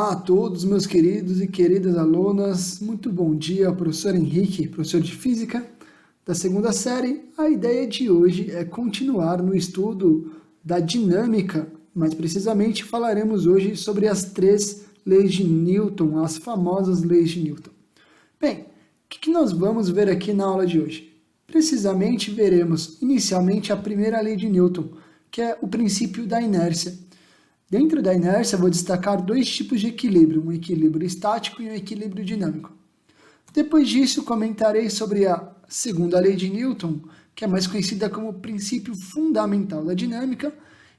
Olá a todos, meus queridos e queridas alunas. Muito bom dia, professor Henrique, professor de Física da segunda série. A ideia de hoje é continuar no estudo da dinâmica, mais precisamente falaremos hoje sobre as três leis de Newton, as famosas leis de Newton. Bem, o que nós vamos ver aqui na aula de hoje? Precisamente veremos inicialmente a primeira lei de Newton, que é o princípio da inércia. Dentro da inércia, vou destacar dois tipos de equilíbrio, um equilíbrio estático e um equilíbrio dinâmico. Depois disso, comentarei sobre a segunda lei de Newton, que é mais conhecida como princípio fundamental da dinâmica,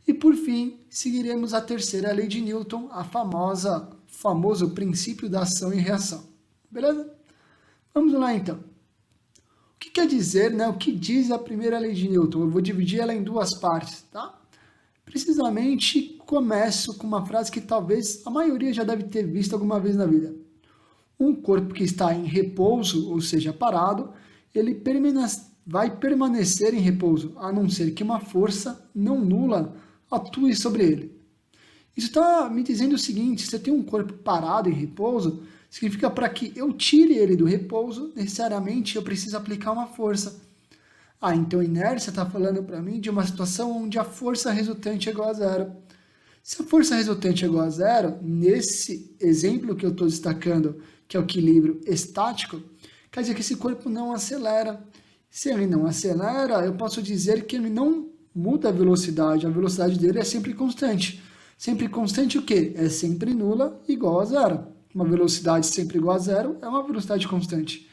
e por fim, seguiremos a terceira lei de Newton, a famoso princípio da ação e reação. Beleza? Vamos lá então. O que quer dizer, o que diz a primeira lei de Newton? Eu vou dividir ela em duas partes, tá? Precisamente, começo com uma frase que talvez a maioria já deve ter visto alguma vez na vida. Um corpo que está em repouso, ou seja, parado, ele vai permanecer em repouso, a não ser que uma força não nula atue sobre ele. Isso está me dizendo o seguinte: se eu tenho um corpo parado em repouso, significa para que eu tire ele do repouso, necessariamente eu preciso aplicar uma força. Então a inércia está falando para mim de uma situação onde a força resultante é igual a zero. Se a força resultante é igual a zero, nesse exemplo que eu estou destacando, que é o equilíbrio estático, quer dizer que esse corpo não acelera. Se ele não acelera, eu posso dizer que ele não muda a velocidade dele é sempre constante. Sempre constante o quê? É sempre nula igual a zero. Uma velocidade sempre igual a zero é uma velocidade constante.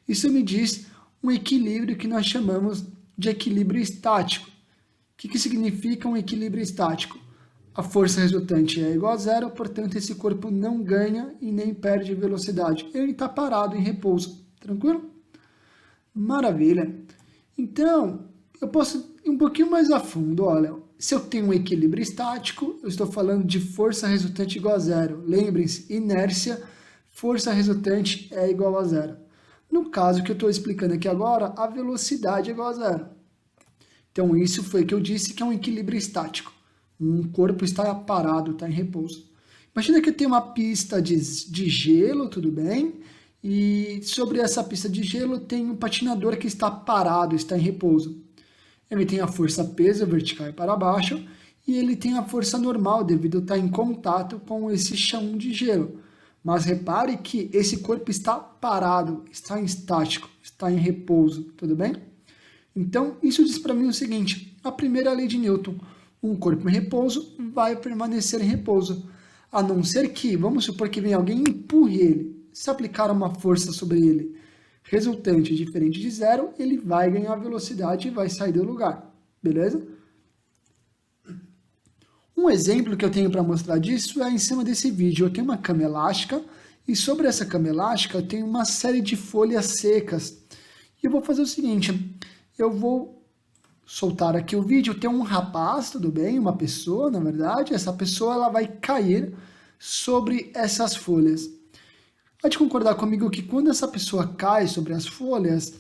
Isso me diz um equilíbrio que nós chamamos de equilíbrio estático. O que significa um equilíbrio estático? A força resultante é igual a zero, portanto esse corpo não ganha e nem perde velocidade. Ele está parado em repouso. Tranquilo? Maravilha. Então, eu posso ir um pouquinho mais a fundo. Olha, se eu tenho um equilíbrio estático, eu estou falando de força resultante igual a zero. Lembrem-se, inércia, força resultante é igual a zero. No caso que eu estou explicando aqui agora, a velocidade é igual a zero. Então, isso foi que eu disse que é um equilíbrio estático. Um corpo está parado, está em repouso. Imagina que eu tenho uma pista de gelo, tudo bem? E sobre essa pista de gelo tem um patinador que está parado, está em repouso. Ele tem a força peso vertical e para baixo, e ele tem a força normal devido a estar em contato com esse chão de gelo. Mas repare que esse corpo está parado, está em estático, está em repouso, tudo bem? Então, isso diz para mim o seguinte: a primeira lei de Newton, um corpo em repouso vai permanecer em repouso, a não ser que, vamos supor que venha alguém e empurre ele, se aplicar uma força sobre ele resultante diferente de zero, ele vai ganhar velocidade e vai sair do lugar, beleza? Um exemplo que eu tenho para mostrar disso é em cima desse vídeo. Eu tenho uma cama elástica e sobre essa cama elástica eu tenho uma série de folhas secas. E eu vou fazer o seguinte, eu vou soltar aqui o vídeo, tem um rapaz, tudo bem, uma pessoa, na verdade, essa pessoa ela vai cair sobre essas folhas. Pode concordar comigo que quando essa pessoa cai sobre as folhas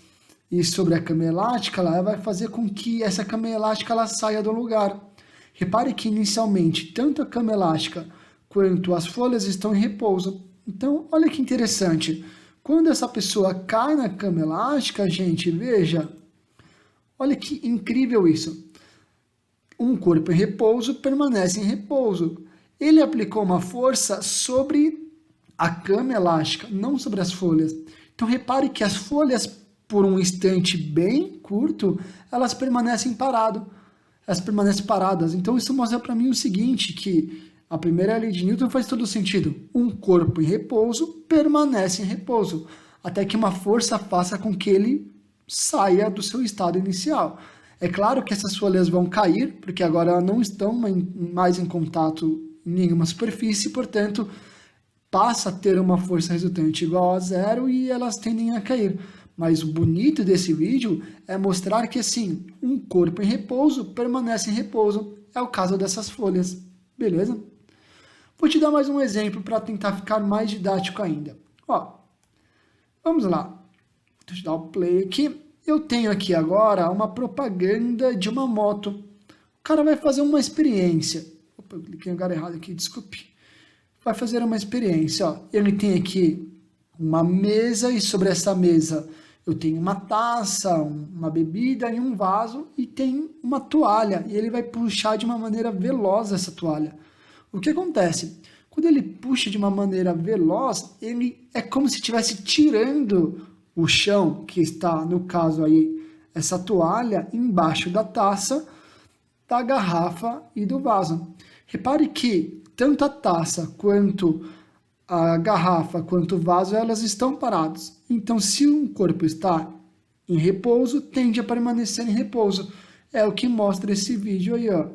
e sobre a cama elástica, ela vai fazer com que essa cama elástica ela saia do lugar. Repare que inicialmente tanto a cama elástica quanto as folhas estão em repouso. Então, olha que interessante. Quando essa pessoa cai na cama elástica, gente, veja, olha que incrível isso. Um corpo em repouso permanece em repouso. Ele aplicou uma força sobre a cama elástica, não sobre as folhas. Então, repare que as folhas, por um instante bem curto, elas permanecem paradas. Então, isso mostra para mim o seguinte, que a primeira lei de Newton faz todo sentido. Um corpo em repouso permanece em repouso, até que uma força faça com que ele saia do seu estado inicial. É claro que essas folhas vão cair, porque agora elas não estão mais em contato em nenhuma superfície, portanto, passa a ter uma força resultante igual a zero e elas tendem a cair. Mas o bonito desse vídeo é mostrar que, assim, um corpo em repouso permanece em repouso. É o caso dessas folhas. Beleza? Vou te dar mais um exemplo para tentar ficar mais didático ainda. Vamos lá. Deixa eu dar o play aqui. Eu tenho aqui agora uma propaganda de uma moto. O cara vai fazer uma experiência. Opa, eu cliquei no lugar errado aqui, desculpe. vai fazer uma experiência. Ó. Ele tem aqui uma mesa e sobre essa mesa eu tenho uma taça, uma bebida e um vaso e tem uma toalha. E ele vai puxar de uma maneira veloz essa toalha. O que acontece? Quando ele puxa de uma maneira veloz, ele é como se estivesse tirando o chão, que está, no caso aí, essa toalha embaixo da taça, da garrafa e do vaso. Repare que tanto a taça quanto a garrafa quanto o vaso, elas estão paradas. Então, se um corpo está em repouso, tende a permanecer em repouso. É o que mostra esse vídeo aí, ó.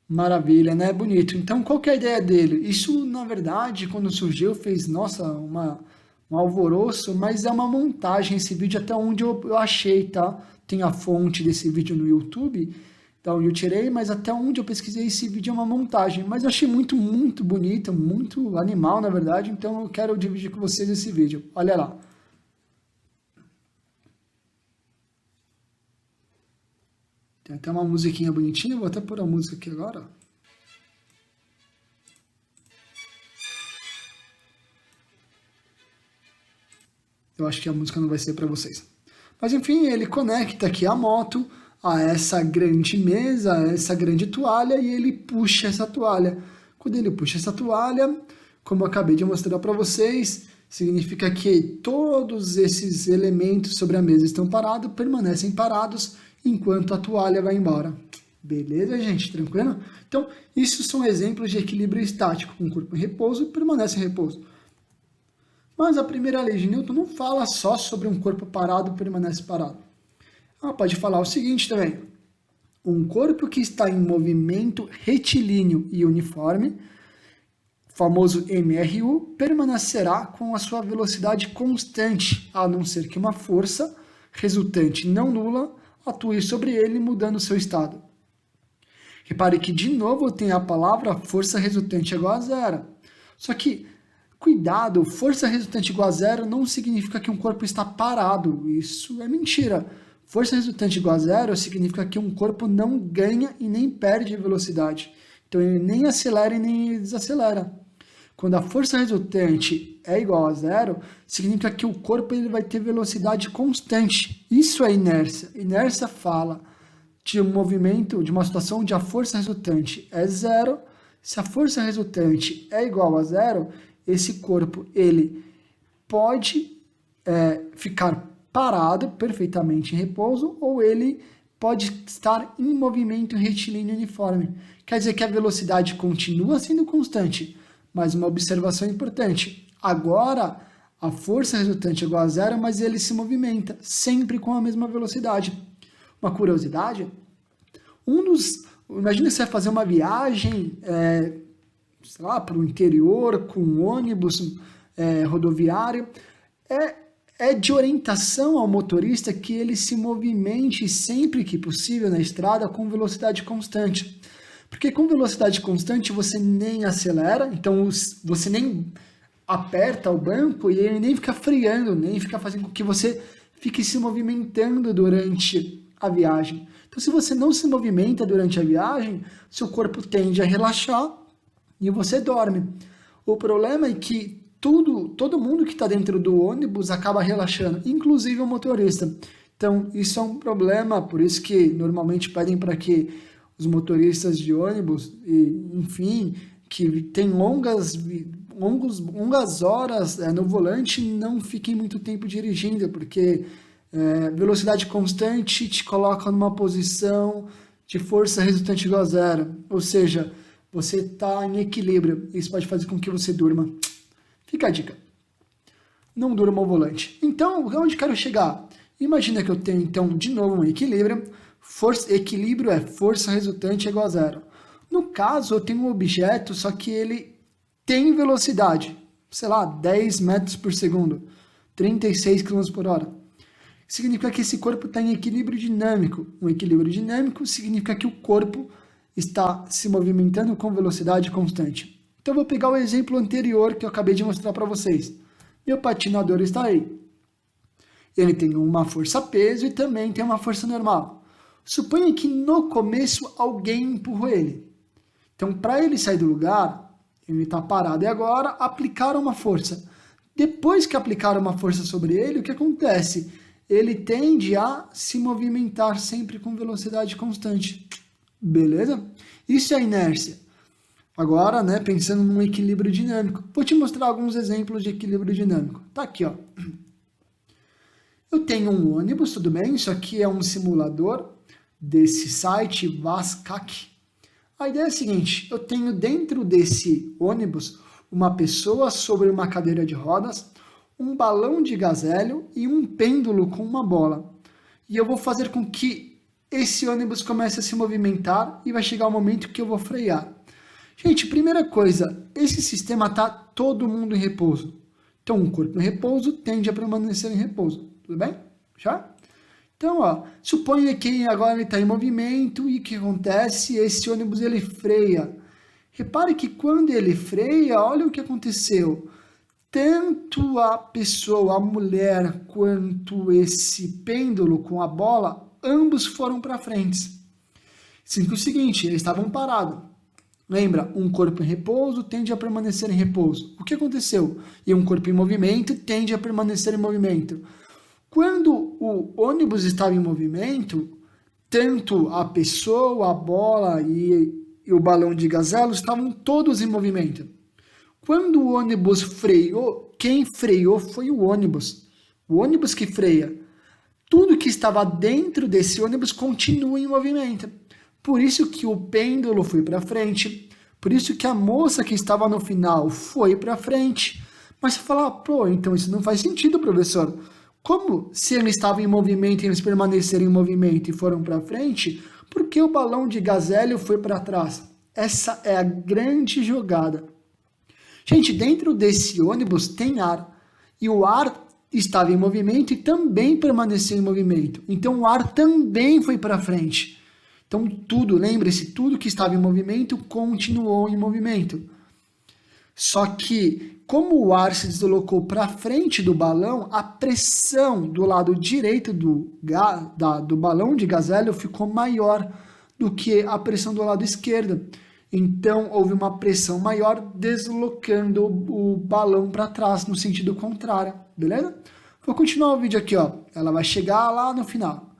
Maravilha, né? Bonito. Então, qual que é a ideia dele? Isso, na verdade, quando surgiu, fez, nossa, um alvoroço, mas é uma montagem esse vídeo até onde eu achei, tá? Tem a fonte desse vídeo no YouTube, da onde eu tirei, mas até onde eu pesquisei esse vídeo é uma montagem. Mas eu achei muito, muito bonito, muito animal, na verdade, então eu quero dividir com vocês esse vídeo. Olha lá. Tem até uma musiquinha bonitinha, vou até pôr a música aqui agora. Eu acho que a música não vai ser para vocês. Mas enfim, ele conecta aqui a moto a essa grande mesa, a essa grande toalha, e ele puxa essa toalha. Quando ele puxa essa toalha, como eu acabei de mostrar para vocês, significa que todos esses elementos sobre a mesa estão parados, permanecem parados, enquanto a toalha vai embora. Beleza, gente? Tranquilo? Então, isso são exemplos de equilíbrio estático, com o corpo em repouso e permanece em repouso. Mas a primeira lei de Newton não fala só sobre um corpo parado e permanece parado. Ela pode falar o seguinte também. Um corpo que está em movimento retilíneo e uniforme, famoso MRU, permanecerá com a sua velocidade constante, a não ser que uma força resultante não nula atue sobre ele, mudando seu estado. Repare que, de novo, tem a palavra força resultante igual a zero. Só que, cuidado, força resultante igual a zero não significa que um corpo está parado. Isso é mentira. Força resultante igual a zero significa que um corpo não ganha e nem perde velocidade. Então, ele nem acelera e nem desacelera. Quando a força resultante é igual a zero, significa que o corpo ele vai ter velocidade constante. Isso é inércia. Inércia fala de um movimento, de uma situação onde a força resultante é zero. Se a força resultante é igual a zero, esse corpo ele pode ficar parado, perfeitamente em repouso, ou ele pode estar em movimento retilíneo uniforme. Quer dizer que a velocidade continua sendo constante. Mas uma observação importante, agora a força resultante é igual a zero, mas ele se movimenta sempre com a mesma velocidade. Uma curiosidade, imagina você vai fazer uma viagem, sei lá, para o interior, com um ônibus rodoviário, é de orientação ao motorista que ele se movimente sempre que possível na estrada com velocidade constante. Porque com velocidade constante você nem acelera, então você nem aperta o banco e ele nem fica freando, nem fica fazendo com que você fique se movimentando durante a viagem. Então, se você não se movimenta durante a viagem, seu corpo tende a relaxar e você dorme. O problema é que todo mundo que está dentro do ônibus acaba relaxando, inclusive o motorista. Então, isso é um problema, por isso que normalmente pedem para que os motoristas de ônibus, enfim, que tem longas horas no volante, não fiquem muito tempo dirigindo, porque velocidade constante te coloca numa posição de força resultante igual a zero, ou seja, você está em equilíbrio, isso pode fazer com que você durma. Fica a dica, não durma ao volante. Então, onde quero chegar? Imagina que eu tenho, então, de novo um equilíbrio. Equilíbrio é força resultante igual a zero. No caso, eu tenho um objeto, só que ele tem velocidade, sei lá, 10 metros por segundo, 36 km por hora. Significa que esse corpo está em equilíbrio dinâmico. Um equilíbrio dinâmico significa que o corpo está se movimentando com velocidade constante. Então, eu vou pegar o exemplo anterior que eu acabei de mostrar para vocês. Meu patinador está aí. Ele tem uma força-peso e também tem uma força normal. Suponha que no começo alguém empurrou ele. Então, para ele sair do lugar, ele está parado e agora aplicaram uma força. Depois que aplicaram uma força sobre ele, o que acontece? Ele tende a se movimentar sempre com velocidade constante. Beleza? Isso é inércia. Agora, né, pensando num equilíbrio dinâmico. Vou te mostrar alguns exemplos de equilíbrio dinâmico. Tá aqui, ó. Eu tenho um ônibus, tudo bem? Isso aqui é um simulador desse site Vascac. A ideia é a seguinte, eu tenho dentro desse ônibus uma pessoa sobre uma cadeira de rodas, um balão de gás hélio e um pêndulo com uma bola. E eu vou fazer com que esse ônibus comece a se movimentar e vai chegar o momento que eu vou frear. Gente, primeira coisa, esse sistema está todo mundo em repouso. Então, um corpo em repouso tende a permanecer em repouso. Tudo bem? Já? Então, ó, suponha que agora ele está em movimento e o que acontece? Esse ônibus ele freia. Repare que quando ele freia, olha o que aconteceu. Tanto a pessoa, a mulher, quanto esse pêndulo com a bola, ambos foram para frente. Significa o seguinte, eles estavam parados. Lembra, um corpo em repouso tende a permanecer em repouso. O que aconteceu? E um corpo em movimento tende a permanecer em movimento. Quando o ônibus estava em movimento, tanto a pessoa, a bola e o balão de gás hélio estavam todos em movimento. Quando o ônibus freou, quem freou foi o ônibus. O ônibus que freia. Tudo que estava dentro desse ônibus continua em movimento. Por isso que o pêndulo foi para frente. Por isso que a moça que estava no final foi para frente. Mas você fala, pô, então isso não faz sentido, professor. Como se eles estavam em movimento e eles permaneceram em movimento e foram para frente, por que o balão de gás hélio foi para trás? Essa é a grande jogada. Gente, dentro desse ônibus tem ar. E o ar estava em movimento e também permaneceu em movimento. Então o ar também foi para frente. Então tudo, lembre-se, tudo que estava em movimento continuou em movimento. Só que, como o ar se deslocou para frente do balão, a pressão do lado direito do balão de gás hélio ficou maior do que a pressão do lado esquerdo. Então, houve uma pressão maior deslocando o balão para trás, no sentido contrário, beleza? Vou continuar o vídeo aqui, ó. Ela vai chegar lá no final.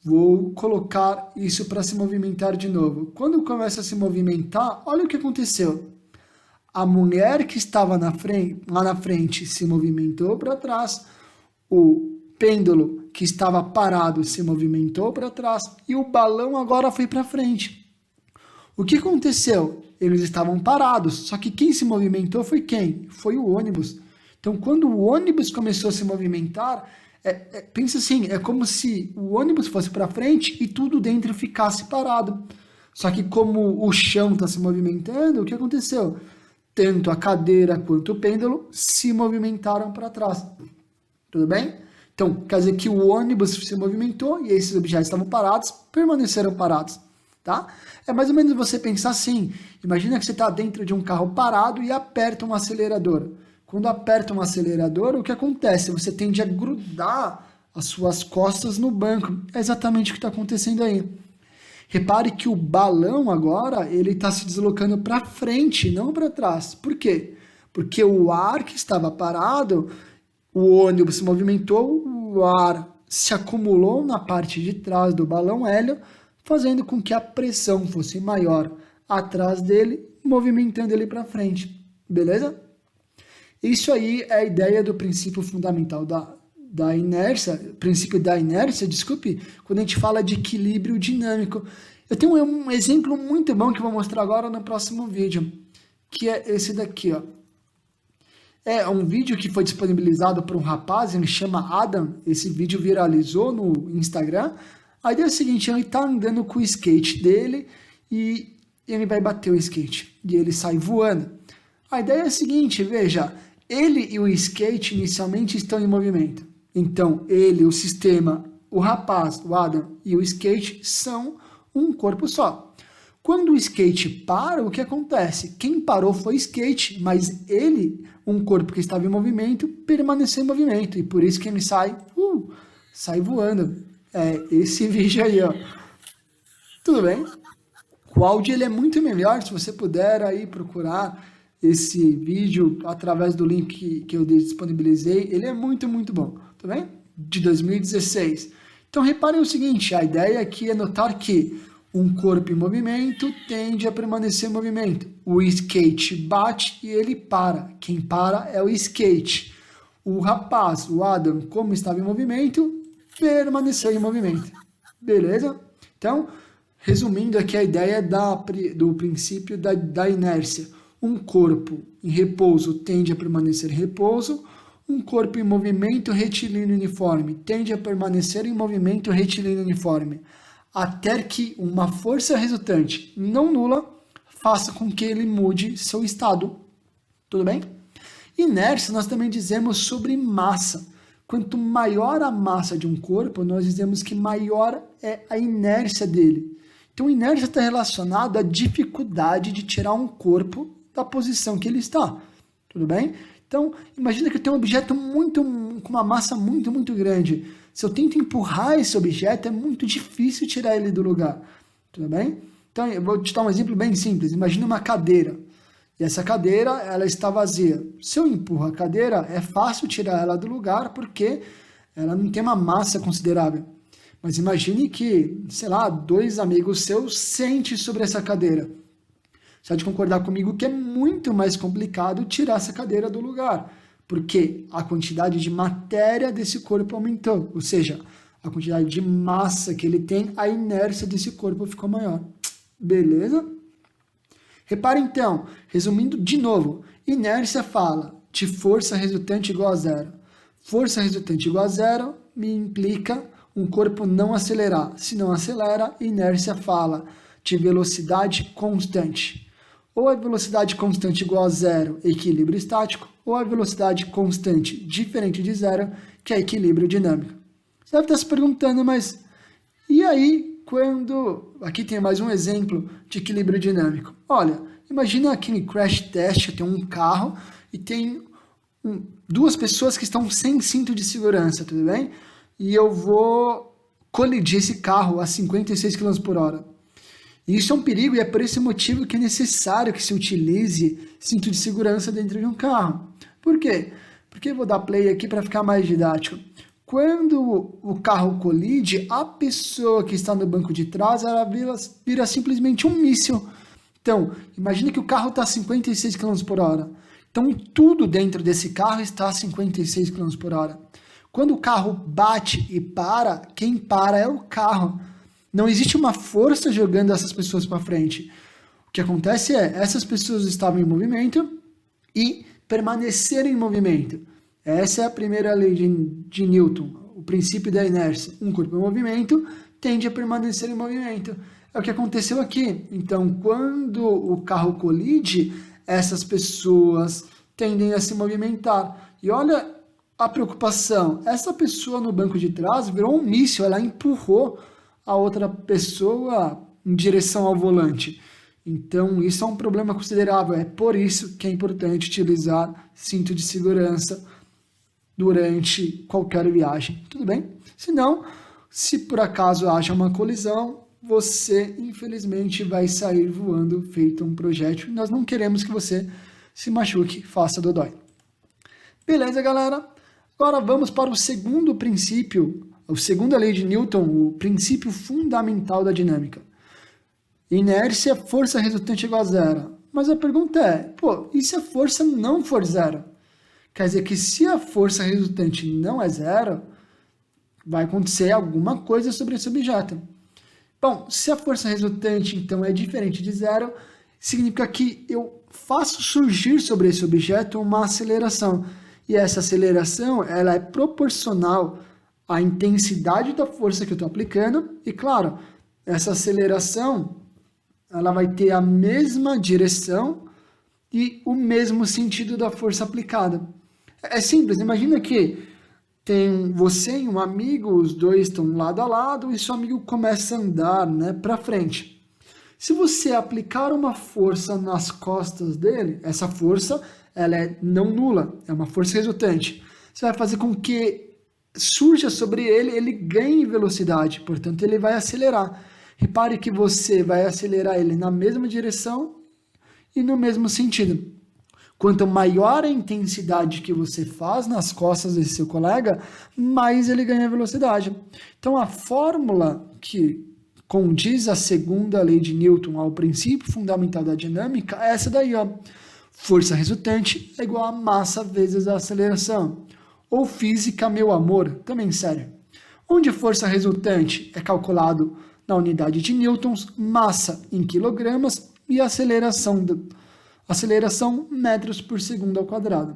Vou colocar isso para se movimentar de novo. Quando começa a se movimentar, olha o que aconteceu. A mulher que estava lá na frente se movimentou para trás, o pêndulo que estava parado se movimentou para trás e o balão agora foi para frente. O que aconteceu? Eles estavam parados, só que quem se movimentou foi quem? Foi o ônibus. Então, quando o ônibus começou a se movimentar, pensa assim, é como se o ônibus fosse para frente e tudo dentro ficasse parado. Só que como o chão está se movimentando, o que aconteceu? Tanto a cadeira quanto o pêndulo se movimentaram para trás. Tudo bem? Então, quer dizer que o ônibus se movimentou e esses objetos estavam parados, permaneceram parados. Tá? É mais ou menos você pensar assim, imagina que você está dentro de um carro parado e aperta um acelerador. Quando aperta um acelerador, o que acontece? Você tende a grudar as suas costas no banco. É exatamente o que está acontecendo aí. Repare que o balão agora, ele está se deslocando para frente, não para trás. Por quê? Porque o ar que estava parado, o ônibus se movimentou, o ar se acumulou na parte de trás do balão hélio, fazendo com que a pressão fosse maior atrás dele, movimentando ele para frente. Beleza? Isso aí é a ideia do princípio fundamental da inércia, princípio da inércia, desculpe, quando a gente fala de equilíbrio dinâmico. Eu tenho um exemplo muito bom que eu vou mostrar agora no próximo vídeo, que é esse daqui, ó. É um vídeo que foi disponibilizado por um rapaz, ele chama Adam, esse vídeo viralizou no Instagram. A ideia é a seguinte, ele está andando com o skate dele e ele vai bater o skate e ele sai voando. A ideia é a seguinte, veja, ele e o skate inicialmente estão em movimento. Então, ele, o sistema, o rapaz, o Adam e o skate são um corpo só. Quando o skate para, o que acontece? Quem parou foi o skate, mas ele, um corpo que estava em movimento, permaneceu em movimento. E por isso que ele sai voando. É esse vídeo aí, ó. Tudo bem? O áudio ele é muito melhor, se você puder aí procurar esse vídeo através do link que eu disponibilizei, ele é muito, muito bom, tá bem? De 2016. Então reparem o seguinte, a ideia aqui é notar que um corpo em movimento tende a permanecer em movimento. O skate bate e ele para. Quem para é o skate. O rapaz, o Adam, como estava em movimento, permaneceu em movimento. Beleza? Então, resumindo aqui a ideia do princípio da inércia. Um corpo em repouso tende a permanecer em repouso, um corpo em movimento retilíneo uniforme tende a permanecer em movimento retilíneo uniforme, até que uma força resultante não nula faça com que ele mude seu estado. Tudo bem? Inércia nós também dizemos sobre massa. Quanto maior a massa de um corpo, nós dizemos que maior é a inércia dele. Então, inércia está relacionado à dificuldade de tirar um corpo da posição que ele está. Tudo bem? Então, imagina que eu tenho um objeto com uma massa muito, muito grande. Se eu tento empurrar esse objeto, é muito difícil tirar ele do lugar. Tudo bem? Então, eu vou te dar um exemplo bem simples. Imagina uma cadeira. E essa cadeira, ela está vazia. Se eu empurro a cadeira, é fácil tirar ela do lugar porque ela não tem uma massa considerável. Mas imagine que, sei lá, 2 amigos seus sentem sobre essa cadeira. Você pode concordar comigo que é muito mais complicado tirar essa cadeira do lugar, porque a quantidade de matéria desse corpo aumentou, ou seja, a quantidade de massa que ele tem, a inércia desse corpo ficou maior. Beleza? Repare então, resumindo de novo, inércia fala de força resultante igual a zero. Força resultante igual a zero me implica um corpo não acelerar. Se não acelera, inércia fala de velocidade constante. Ou a velocidade constante igual a zero, equilíbrio estático, ou a velocidade constante diferente de zero, que é equilíbrio dinâmico. Você deve estar se perguntando, mas e aí quando... Aqui tem mais um exemplo de equilíbrio dinâmico. Olha, imagina aquele crash test, tem um carro e tem 2 pessoas que estão sem cinto de segurança, tudo bem? E eu vou colidir esse carro a 56 km por hora. E isso é um perigo e é por esse motivo que é necessário que se utilize cinto de segurança dentro de um carro. Por quê? Porque eu vou dar play aqui para ficar mais didático. Quando o carro colide, a pessoa que está no banco de trás, ela vira simplesmente um míssil. Então, imagine que o carro está a 56 km por hora. Então, tudo dentro desse carro está a 56 km por hora. Quando o carro bate e para, quem para é o carro. Não existe uma força jogando essas pessoas para frente. O que acontece é, essas pessoas estavam em movimento e permaneceram em movimento. Essa é a primeira lei de Newton, o princípio da inércia. Um corpo em movimento tende a permanecer em movimento. É o que aconteceu aqui. Então, quando o carro colide, essas pessoas tendem a se movimentar. E olha a preocupação. Essa pessoa no banco de trás virou um míssil, ela empurrou a outra pessoa em direção ao volante. Então, isso é um problema considerável. É por isso que é importante utilizar cinto de segurança durante qualquer viagem. Tudo bem? Senão, se por acaso haja uma colisão, você, infelizmente, vai sair voando feito um projétil. Nós não queremos que você se machuque, faça dodói. Beleza, galera? Agora vamos para o segundo princípio, a segunda lei de Newton, o princípio fundamental da dinâmica. Inércia, força resultante igual a zero. Mas a pergunta é, e se a força não for zero? Quer dizer que se a força resultante não é zero, vai acontecer alguma coisa sobre esse objeto. Bom, se a força resultante, então, é diferente de zero, significa que eu faço surgir sobre esse objeto uma aceleração. E essa aceleração, ela é proporcional à intensidade da força que eu estou aplicando. E, claro, essa aceleração, ela vai ter a mesma direção e o mesmo sentido da força aplicada. É simples, imagina que tem você e um amigo, os dois estão lado a lado e seu amigo começa a andar, para frente. Se você aplicar uma força nas costas dele, essa força ela é não nula, é uma força resultante. Você vai fazer com que surja sobre ele, ele ganhe velocidade, portanto ele vai acelerar. repare que você vai acelerar ele na mesma direção e no mesmo sentido. Quanto maior a intensidade que você faz nas costas desse seu colega, mais ele ganha velocidade. Então, a fórmula que condiz a segunda lei de Newton ao princípio fundamental da dinâmica é essa daí, ó. Força resultante é igual a massa vezes a aceleração. Ou física, meu amor, também sério. Onde força resultante é calculado na unidade de newtons, massa em quilogramas e aceleração metros por segundo ao quadrado.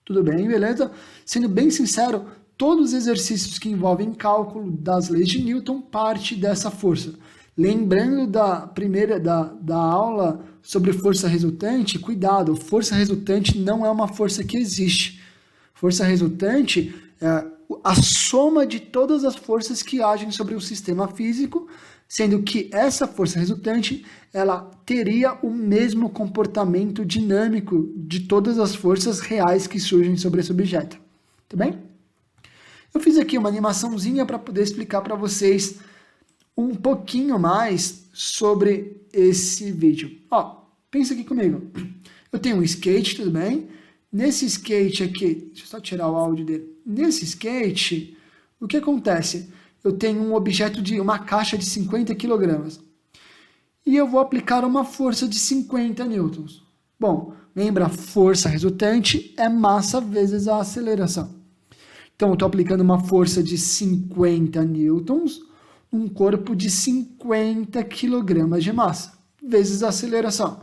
Tudo bem, beleza? Sendo bem sincero, todos os exercícios que envolvem cálculo das leis de Newton parte dessa força. Lembrando da aula sobre força resultante, cuidado, força resultante não é uma força que existe. Força resultante é a soma de todas as forças que agem sobre o sistema físico, sendo que essa força resultante ela teria o mesmo comportamento dinâmico de todas as forças reais que surgem sobre esse objeto. Tá bem? Eu fiz aqui uma animaçãozinha para poder explicar para vocês um pouquinho mais sobre esse vídeo. Ó, pensa aqui comigo. Eu tenho um skate, tudo bem? Nesse skate aqui, deixa eu só tirar o áudio dele. Nesse skate, o que acontece? Eu tenho um objeto de uma caixa de 50 kg. E eu vou aplicar uma força de 50 newtons. Bom, lembra, a força resultante é massa vezes a aceleração. Então, eu estou aplicando uma força de 50 newtons, um corpo de 50 kg de massa, vezes a aceleração.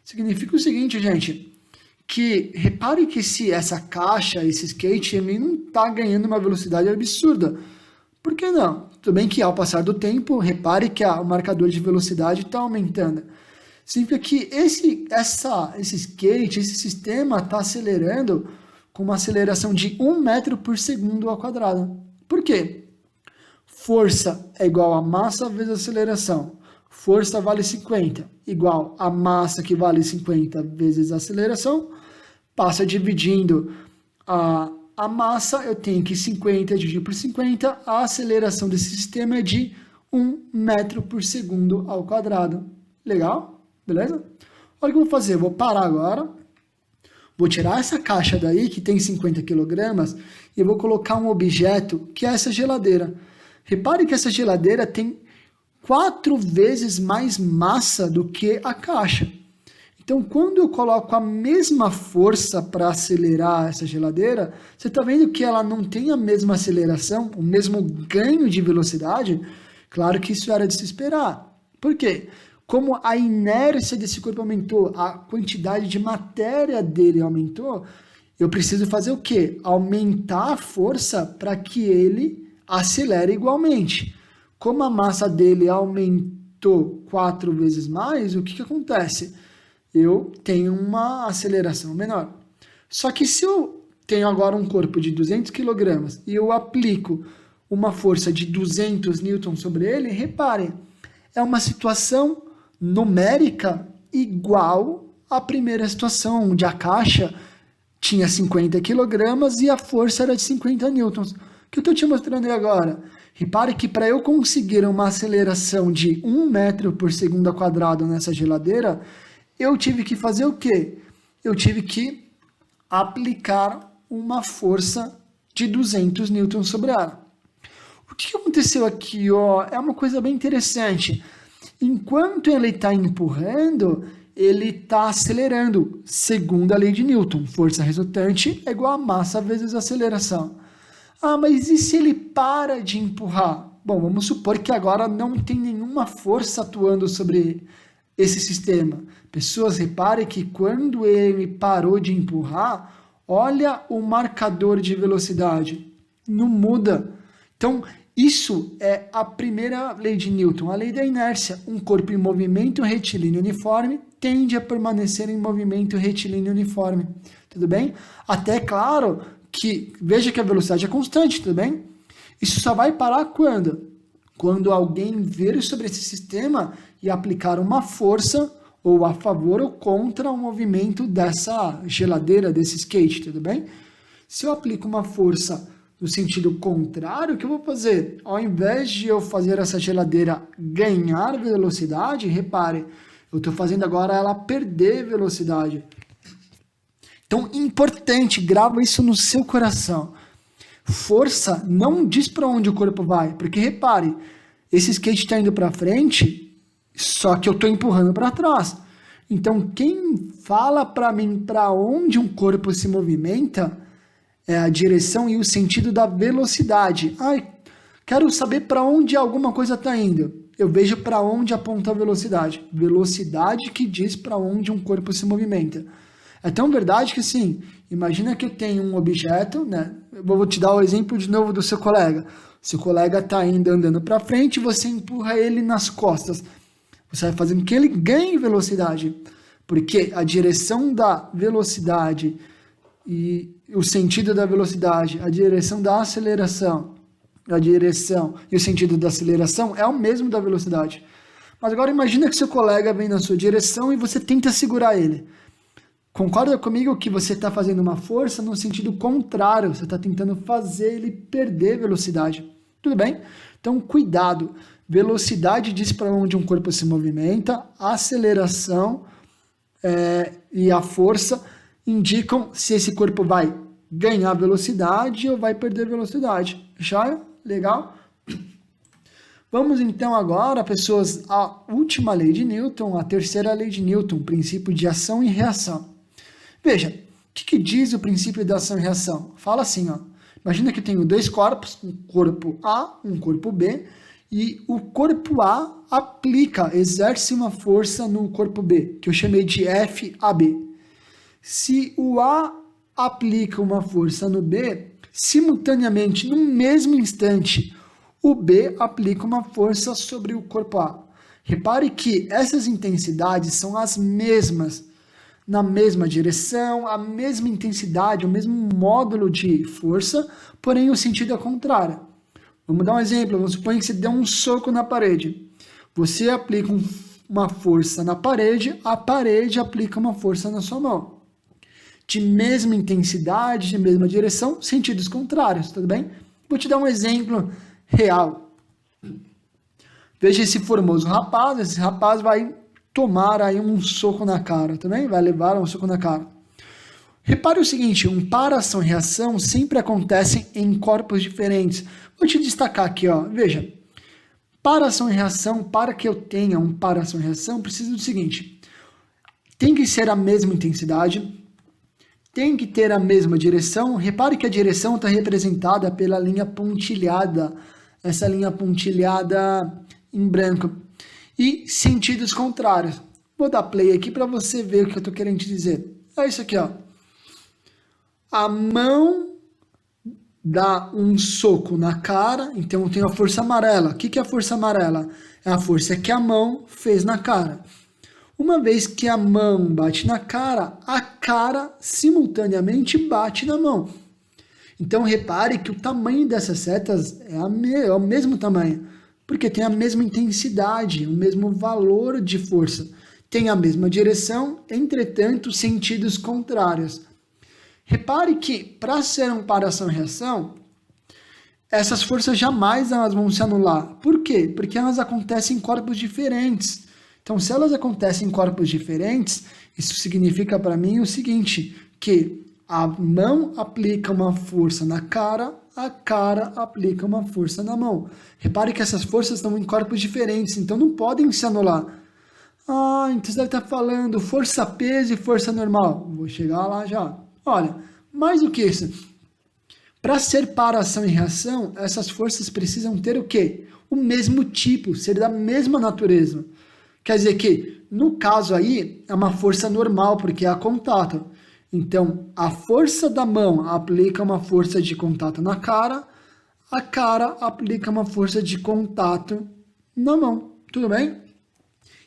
Significa o seguinte, gente, que repare que se essa caixa, esse skate, ele não está ganhando uma velocidade absurda. Por que não? Tudo bem que ao passar do tempo, repare que o marcador de velocidade está aumentando. Significa que esse skate, esse sistema está acelerando com uma aceleração de 1 metro por segundo ao quadrado. Por quê? Força é igual a massa vezes aceleração. Força vale 50, igual a massa que vale 50 vezes a aceleração. Passa dividindo a massa, eu tenho que 50 dividido por 50, a aceleração desse sistema é de 1 metro por segundo ao quadrado. Legal? Beleza? Olha o que eu vou fazer, eu vou parar agora, vou tirar essa caixa daí, que tem 50 kg, e vou colocar um objeto, que é essa geladeira. Repare que essa geladeira tem 4 vezes mais massa do que a caixa. Então, quando eu coloco a mesma força para acelerar essa geladeira, você está vendo que ela não tem a mesma aceleração, o mesmo ganho de velocidade? Claro que isso era de se esperar. Por quê? Como a inércia desse corpo aumentou, a quantidade de matéria dele aumentou, eu preciso fazer o quê? Aumentar a força para que ele acelere igualmente. Como a massa dele aumentou 4 vezes mais, o que acontece? Eu tenho uma aceleração menor. Só que se eu tenho agora um corpo de 200 kg e eu aplico uma força de 200 newtons sobre ele, reparem, é uma situação numérica igual à primeira situação, onde a caixa tinha 50 kg e a força era de 50 newtons. O que eu estou te mostrando aí agora? Repare que para eu conseguir uma aceleração de 1 metro por segundo ao quadrado nessa geladeira, eu tive que fazer o quê? Eu tive que aplicar uma força de 200 newtons sobre ela. O que aconteceu aqui? Ó, é uma coisa bem interessante. Enquanto ele está empurrando, ele está acelerando, segundo a lei de Newton. Força resultante é igual a massa vezes a aceleração. Ah, mas e se ele para de empurrar? Bom, vamos supor que agora não tem nenhuma força atuando sobre esse sistema. Pessoas, reparem que quando ele parou de empurrar, olha o marcador de velocidade. Não muda. Então, isso é a primeira lei de Newton, a lei da inércia. Um corpo em movimento retilíneo uniforme tende a permanecer em movimento retilíneo uniforme. Tudo bem? Até, claro, que veja que a velocidade é constante, tudo bem? Isso só vai parar quando? Quando alguém vir sobre esse sistema e aplicar uma força ou a favor ou contra o movimento dessa geladeira, desse skate, tudo bem? Se eu aplico uma força no sentido contrário, o que eu vou fazer? Ao invés de eu fazer essa geladeira ganhar velocidade, repare, eu estou fazendo agora ela perder velocidade. Então, importante, grava isso no seu coração. Força não diz para onde o corpo vai, porque repare, esse skate está indo para frente, só que eu estou empurrando para trás. Então, quem fala para mim para onde um corpo se movimenta é a direção e o sentido da velocidade. Ai, quero saber para onde alguma coisa está indo. Eu vejo para onde aponta a velocidade. Velocidade que diz para onde um corpo se movimenta. É tão verdade que, assim, imagina que eu tenho um objeto, né? Eu vou te dar o exemplo de novo do seu colega. Seu colega está indo andando para frente e você empurra ele nas costas. Você vai fazendo com que ele ganhe velocidade. Porque a direção da velocidade e o sentido da velocidade, a direção da aceleração, a direção e o sentido da aceleração é o mesmo da velocidade. Mas agora imagina que seu colega vem na sua direção e você tenta segurar ele. Concorda comigo que você está fazendo uma força no sentido contrário, você está tentando fazer ele perder velocidade. Tudo bem? Então, cuidado. Velocidade diz para onde um corpo se movimenta, a aceleração e a força indicam se esse corpo vai ganhar velocidade ou vai perder velocidade. Acharam? Legal? Vamos então agora, pessoas, à última lei de Newton, a terceira lei de Newton, princípio de ação e reação. Veja, o que diz o princípio de ação e reação? Fala assim, ó. Imagina que eu tenho dois corpos, um corpo A, um corpo B, e o corpo A exerce uma força no corpo B, que eu chamei de FAB. Se o A aplica uma força no B, simultaneamente, no mesmo instante, o B aplica uma força sobre o corpo A. Repare que essas intensidades são as mesmas, na mesma direção, a mesma intensidade, o mesmo módulo de força, porém o sentido é contrário. Vamos dar um exemplo, vamos supor que você deu um soco na parede. Você aplica uma força na parede, a parede aplica uma força na sua mão. De mesma intensidade, de mesma direção, sentidos contrários, tudo bem? Vou te dar um exemplo real. Veja esse formoso rapaz, esse rapaz vai tomar aí um soco na cara, também vai levar um soco na cara. Repare o seguinte, um para-ação e reação sempre acontecem em corpos diferentes. Vou te destacar aqui, ó, veja, para-ação e reação, para que eu tenha um para-ação e reação, preciso do seguinte, tem que ser a mesma intensidade, tem que ter a mesma direção. Repare que a direção está representada pela linha pontilhada, essa linha pontilhada em branco. E sentidos contrários. Vou dar play aqui para você ver o que eu estou querendo te dizer. É isso aqui, ó. A mão dá um soco na cara, então eu tenho a força amarela. O que é a força amarela? É a força que a mão fez na cara. Uma vez que a mão bate na cara, a cara simultaneamente bate na mão. Então repare que o tamanho dessas setas é o mesmo tamanho, porque tem a mesma intensidade, o mesmo valor de força. Tem a mesma direção, entretanto, sentidos contrários. Repare que, para ser um para-ação e reação, essas forças jamais elas vão se anular. Por quê? Porque elas acontecem em corpos diferentes. Então, se elas acontecem em corpos diferentes, isso significa para mim o seguinte, que a mão aplica uma força na cara, a cara aplica uma força na mão. Repare que essas forças estão em corpos diferentes, então não podem se anular. Ah, então você deve estar falando força-peso e força normal. Vou chegar lá já. Olha, mais do que isso, para ser para-ação e reação, essas forças precisam ter o quê? O mesmo tipo, ser da mesma natureza. Quer dizer que, no caso aí, é uma força normal, porque é a contato. Então, a força da mão aplica uma força de contato na cara, a cara aplica uma força de contato na mão. Tudo bem?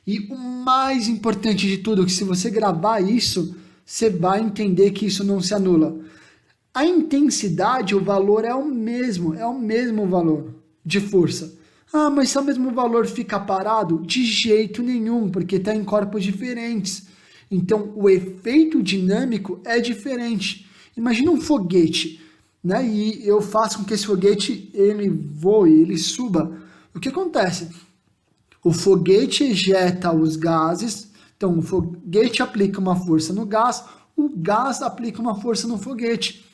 E o mais importante de tudo, que se você gravar isso, você vai entender que isso não se anula. A intensidade, o valor é o mesmo valor de força. Ah, mas se o mesmo valor fica parado? De jeito nenhum, porque está em corpos diferentes. Então, o efeito dinâmico é diferente. Imagina um foguete. né, e eu faço com que esse foguete ele voe, ele suba, o que acontece? O foguete ejeta os gases, então o foguete aplica uma força no gás, o gás aplica uma força no foguete.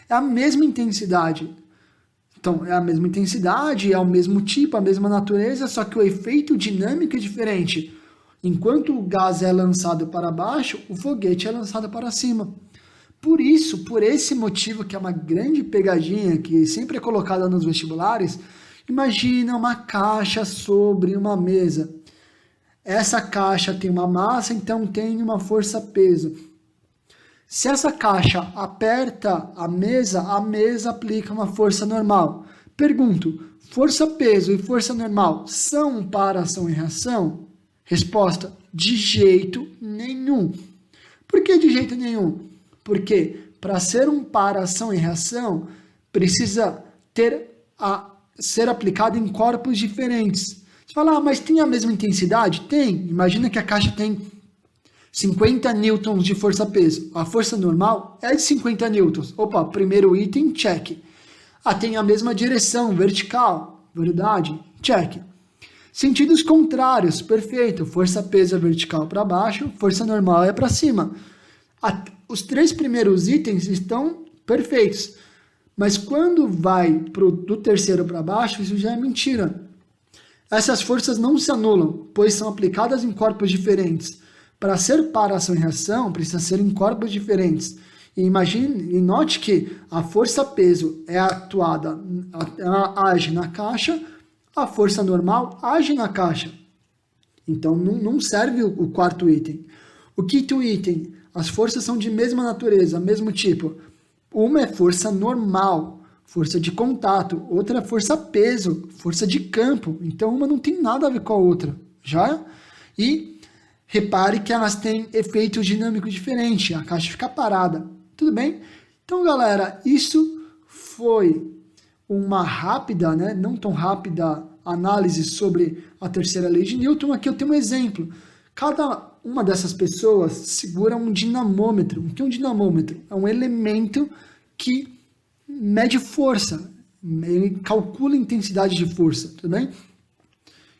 É a mesma intensidade. Então, é a mesma intensidade, é o mesmo tipo, a mesma natureza, só que o efeito dinâmico é diferente. Enquanto o gás é lançado para baixo, o foguete é lançado para cima. Por isso, por esse motivo, que é uma grande pegadinha que sempre é colocada nos vestibulares, imagina uma caixa sobre uma mesa. Essa caixa tem uma massa, então tem uma força-peso. Se essa caixa aperta a mesa aplica uma força normal. Pergunto, força-peso e força normal são para ação e reação? Resposta, de jeito nenhum. Por que de jeito nenhum? Porque para ser um para ação e reação, precisa ser aplicado em corpos diferentes. Você fala, mas tem a mesma intensidade? Tem. Imagina que a caixa tem 50 newtons de força-peso. A força normal é de 50 newtons. Opa, primeiro item, check. Tem a mesma direção, vertical. Verdade? Check. Sentidos contrários, perfeito. Força-peso é vertical para baixo, força normal é para cima. Os 3 primeiros itens estão perfeitos. Mas quando vai do terceiro para baixo, isso já é mentira. Essas forças não se anulam, pois são aplicadas em corpos diferentes. Para ser para ação e reação, precisa ser em corpos diferentes. E note que a força-peso é atuada, ela age na caixa, a força normal age na caixa. Então não serve o quarto item. O quinto item, as forças são de mesma natureza, mesmo tipo. Uma é força normal, força de contato, outra é força-peso, força de campo. Então uma não tem nada a ver com a outra, já? E repare que elas têm efeito dinâmico diferente, a caixa fica parada, tudo bem? Então, galera, isso foi uma rápida, né, não tão rápida análise sobre a terceira lei de Newton. Aqui eu tenho um exemplo. Cada uma dessas pessoas segura um dinamômetro. O que é um dinamômetro? É um elemento que mede força, ele calcula a intensidade de força, tudo bem?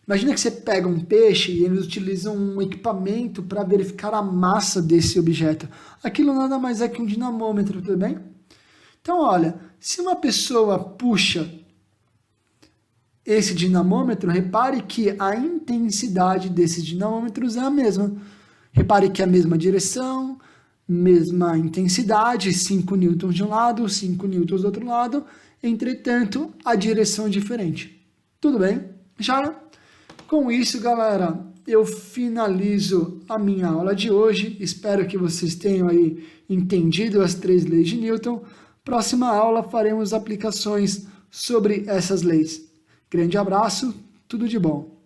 Imagina que você pega um peixe e eles utilizam um equipamento para verificar a massa desse objeto. Aquilo nada mais é que um dinamômetro, tudo bem? Então, olha, se uma pessoa puxa esse dinamômetro, repare que a intensidade desses dinamômetros é a mesma. Repare que é a mesma direção, mesma intensidade, 5 newtons de um lado, 5 newtons do outro lado, entretanto, a direção é diferente. Tudo bem? Já? Com isso, galera, eu finalizo a minha aula de hoje. Espero que vocês tenham aí entendido as 3 leis de Newton. Próxima aula faremos aplicações sobre essas leis. Grande abraço, tudo de bom.